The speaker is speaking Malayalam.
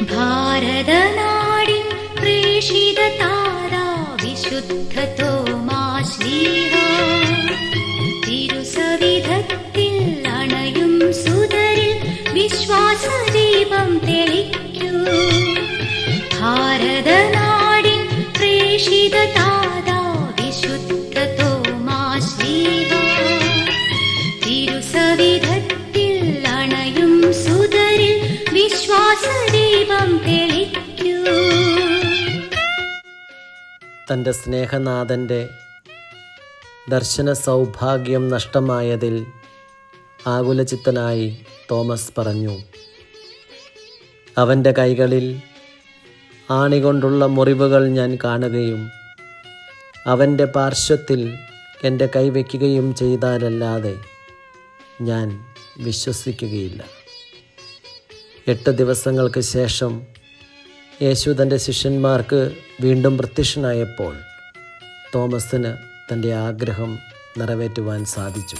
ഭാരതനാടിൻ പ്രേഷിത താരാ വിശുദ്ധ തോമാശ്ലീഹ തിരുസവിധത്തിൽ അണയും സുതരിൽ വിശ്വാസദീപം തെളിക്കൂ. ഭാരതനാടിൻ പ്രേഷിത താരാ വിശുദ്ധ തോമാശ്ലീഹ തിരുസവിധത്തിൽ അണയും സുതരിൽ വിശ്വാസദീപം തെളിക്കൂ. തൻ്റെ സ്നേഹനാഥൻ്റെ ദർശന സൗഭാഗ്യം നഷ്ടമായതിൽ ആകുലചിത്തനായി തോമസ് പറഞ്ഞു. അവൻ്റെ കൈകളിൽ ആണികൊണ്ടുള്ള മുറിവുകൾ ഞാൻ കാണുകയും അവൻ്റെ പാർശ്വത്തിൽ എൻ്റെ കൈവയ്ക്കുകയും ചെയ്താലല്ലാതെ ഞാൻ വിശ്വസിക്കുകയില്ല. 8 ദിവസങ്ങൾക്ക് ശേഷം യേശു തൻ്റെ ശിഷ്യന്മാർക്ക് വീണ്ടും പ്രത്യക്ഷനായപ്പോൾ തോമസിന് തൻ്റെ ആഗ്രഹം നിറവേറ്റുവാൻ സാധിച്ചു.